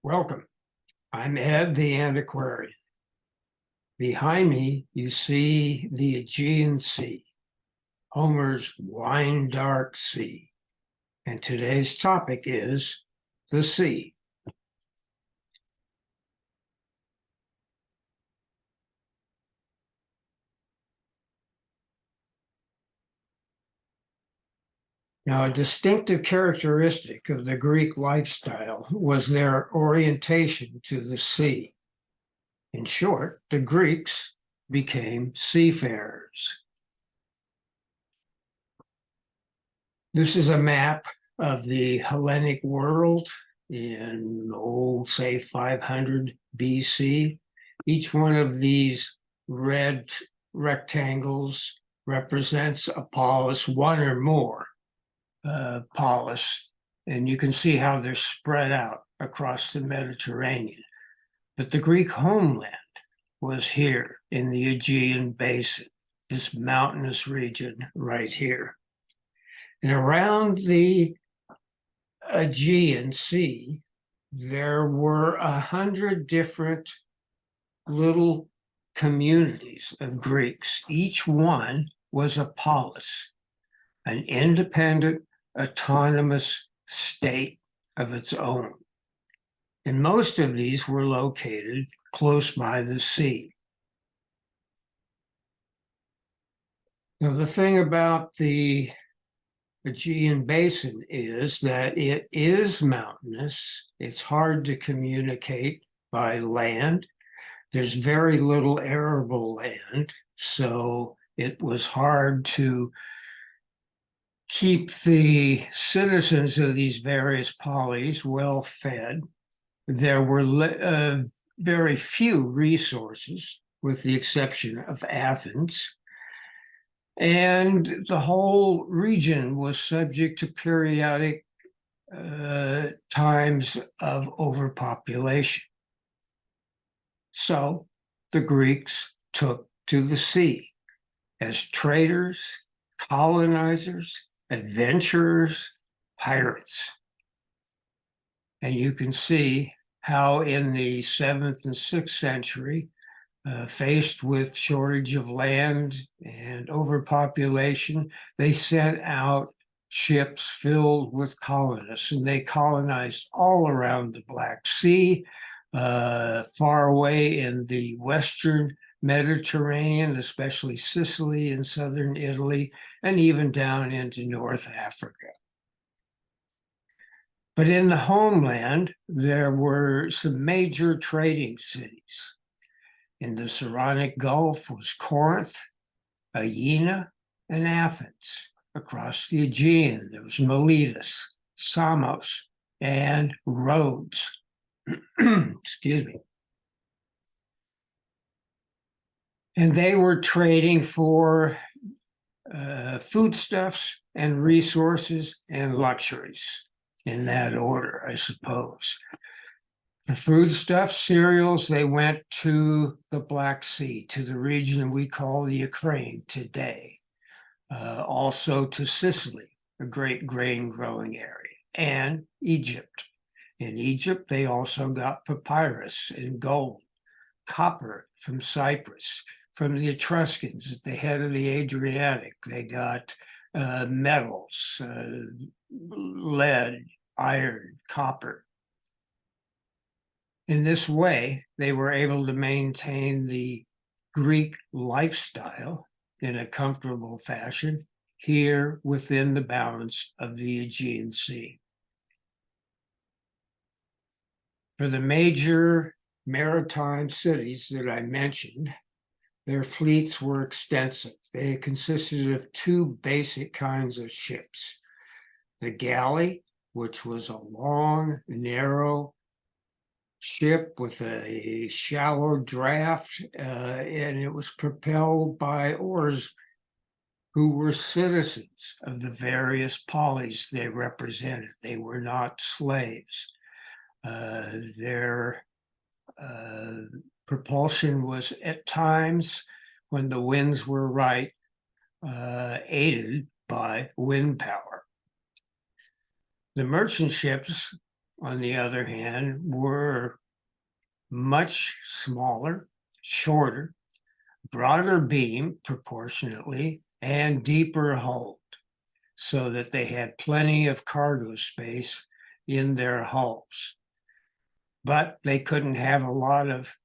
Welcome. I'm Ed the Antiquarian. Behind me, you see the Aegean Sea, Homer's wine-dark sea. And today's topic is the sea. Now, a distinctive characteristic of the Greek lifestyle was their orientation to the sea. In short, the Greeks became seafarers. This is a map of the Hellenic world in, say 500 BC. Each one of these red rectangles represents a polis, one or more polis, and you can see how they're spread out across the Mediterranean. But the Greek homeland was here in the Aegean basin, this mountainous region right here. And around the Aegean Sea, there were 100 different little communities of Greeks. Each one was a polis, an independent, autonomous state of its own. And most of these were located close by the sea. Now, the thing about the Aegean Basin is that it is mountainous. It's hard to communicate by land. There's very little arable land, so it was hard to keep the citizens of these various polis well fed. There were very few resources, with the exception of Athens. And the whole region was subject to periodic times of overpopulation. So the Greeks took to the sea as traders, colonizers, adventurers, pirates. And you can see how in the 7th and 6th century, faced with shortage of land and overpopulation, they sent out ships filled with colonists, and they colonized all around the Black Sea, far away in the Western Mediterranean, especially Sicily and southern Italy, and even down into North Africa. But in the homeland, there were some major trading cities. In the Saronic Gulf was Corinth, Aegina, and Athens. Across the Aegean, there was Miletus, Samos, and Rhodes. Excuse me. And they were trading for foodstuffs and resources and luxuries, in that order, I suppose. The foodstuffs, cereals, they went to the Black Sea, to the region we call the Ukraine today. Also to Sicily, a great grain growing area, and Egypt. In Egypt, they also got papyrus and gold, copper from Cyprus. From the Etruscans at the head of the Adriatic, they got metals, lead, iron, copper. In this way, they were able to maintain the Greek lifestyle in a comfortable fashion here within the bounds of the Aegean Sea. For the major maritime cities that I mentioned, their fleets were extensive. They consisted of two basic kinds of ships. The galley, which was a long, narrow ship with a shallow draft, and it was propelled by oarsmen who were citizens of the various polis they represented. They were not slaves. Their propulsion was at times, when the winds were right, aided by wind power. The merchant ships on the other hand, were much smaller, shorter, broader beam proportionately, and deeper hold, so that they had plenty of cargo space in their hulls. But they couldn't have a lot of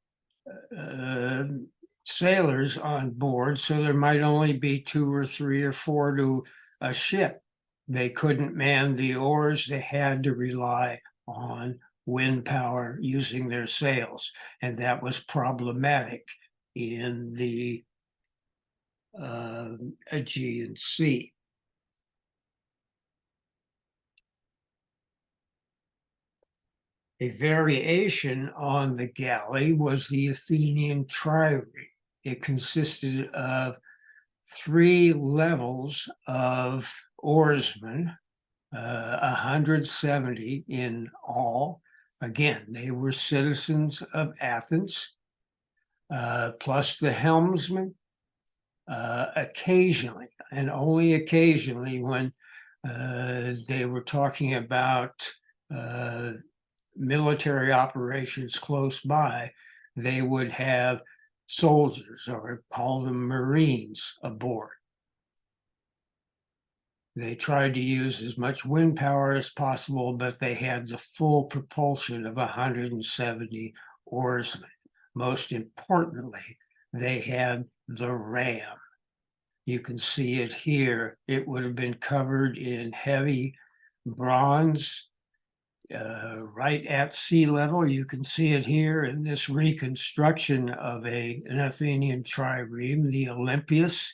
sailors on board, so there might only be 2 or 3 or 4 to a ship. They couldn't man the oars. They had to rely on wind power using their sails, and that was problematic in the Aegean Sea. A variation on the galley was the Athenian trireme. It consisted of 3 levels of oarsmen, 170 in all. Again, they were citizens of Athens, plus the helmsman. Occasionally, and only occasionally, when they were talking about military operations close by, they would have soldiers, or call them Marines, aboard. They tried to use as much wind power as possible, but they had the full propulsion of 170 oarsmen. Most importantly, they had the ram. You can see it here. It would have been covered in heavy bronze right at sea level. You can see it here in this reconstruction of an Athenian trireme, the Olympias,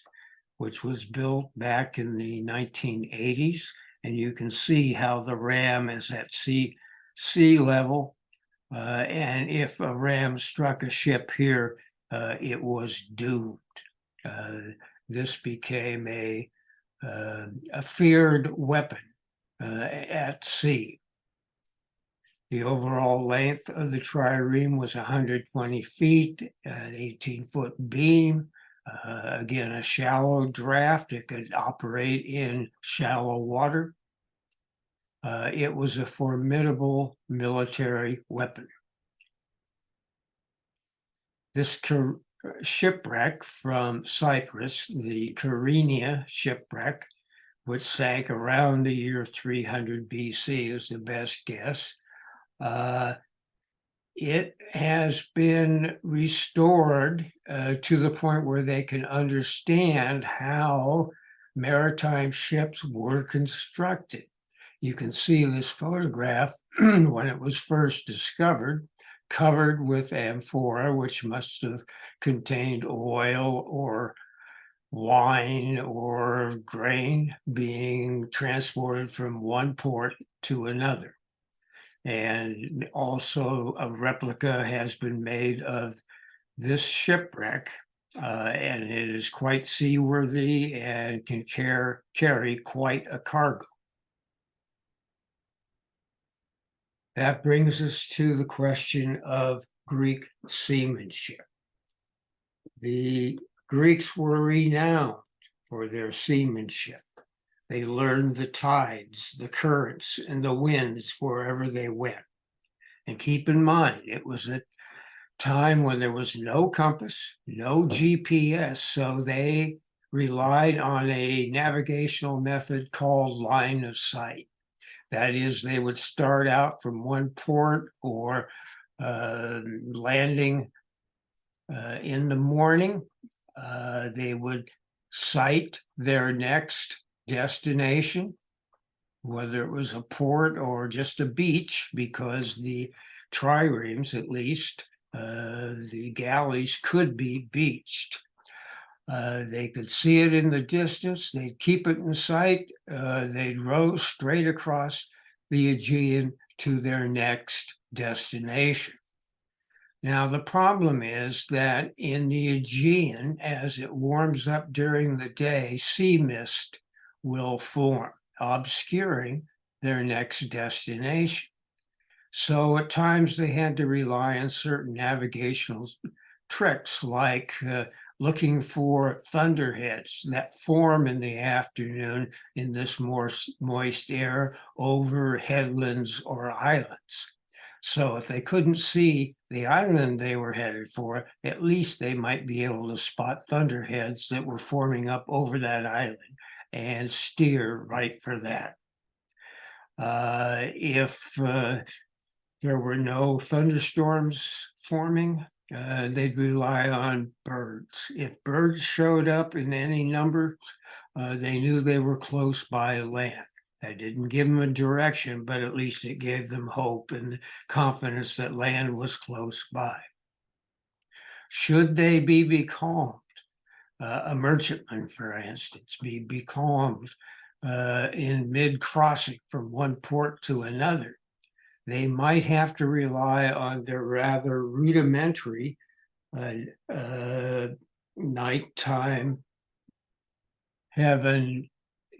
which was built back in the 1980s. And you can see how the ram is at sea level. And if a ram struck a ship here, it was doomed. This became a feared weapon at sea. The overall length of the trireme was 120 feet, an 18-foot beam. Again, a shallow draft. It could operate in shallow water. It was a formidable military weapon. This shipwreck from Cyprus, the Kyrenia shipwreck, which sank around the year 300 BC, is the best guess. It has been restored to the point where they can understand how maritime ships were constructed. You can see this photograph when it was first discovered, covered with amphora, which must have contained oil or wine or grain being transported from one port to another. And also a replica has been made of this shipwreck, and it is quite seaworthy and can carry quite a cargo. That brings us to the question of Greek seamanship. The Greeks were renowned for their seamanship. They learned the tides, the currents, and the winds wherever they went. And keep in mind, it was a time when there was no compass, no GPS, so they relied on a navigational method called line of sight. That is, they would start out from one port or landing in the morning. They would sight their next destination, whether it was a port or just a beach, because the triremes, at least, the galleys could be beached. They could see it in the distance. They'd keep it in sight. They'd row straight across the Aegean to their next destination. Now, the problem is that in the Aegean, as it warms up during the day, sea mist will form, obscuring their next destination. So at times they had to rely on certain navigational tricks, like looking for thunderheads that form in the afternoon in this more moist air over headlands or islands. So if they couldn't see the island they were headed for, at least they might be able to spot thunderheads that were forming up over that island and steer right for that. If there were no thunderstorms forming, they'd rely on birds. If birds showed up in any number, they knew they were close by land. That didn't give them a direction, but at least it gave them hope and confidence that land was close by. Should they be becalmed, a merchantman, for instance, be becalmed in mid-crossing from one port to another, they might have to rely on their rather rudimentary nighttime heaven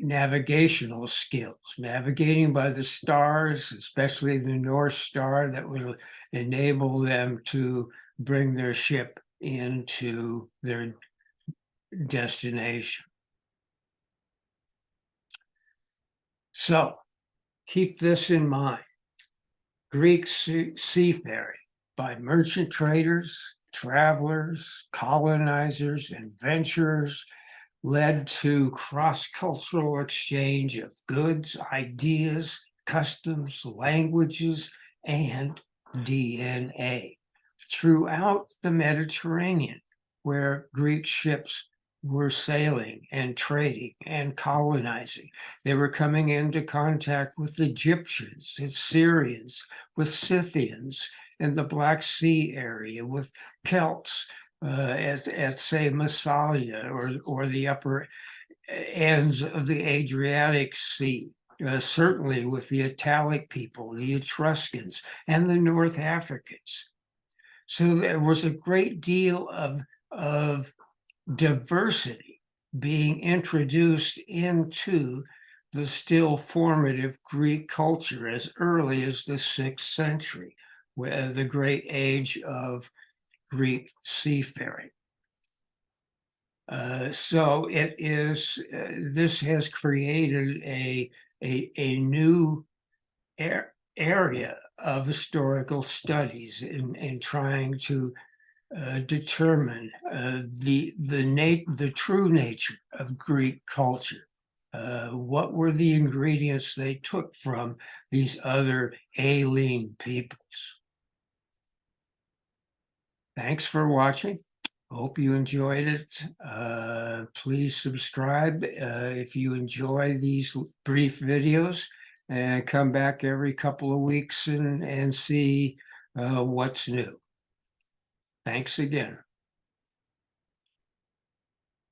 navigational skills, navigating by the stars, especially the North Star, that will enable them to bring their ship into their destination. So keep this in mind. Greek seafaring by merchant traders, travelers, colonizers, and adventurers led to cross-cultural exchange of goods, ideas, customs, languages, and DNA throughout the Mediterranean, where Greek ships were sailing and trading and colonizing. They were coming into contact with Egyptians, Syrians, with Scythians in the Black Sea area, with Celts at say Massalia or the upper ends of the Adriatic Sea, certainly with the Italic people, the Etruscans, and the North Africans. So there was a great deal of diversity being introduced into the still formative Greek culture as early as the 6th century, where the great age of Greek seafaring. So it is. This has created a new area of historical studies in trying to determine the true nature of Greek culture. What were the ingredients they took from these other alien peoples? Thanks for watching. Hope you enjoyed it. Please subscribe if you enjoy these brief videos, and come back every couple of weeks and see what's new. Thanks again.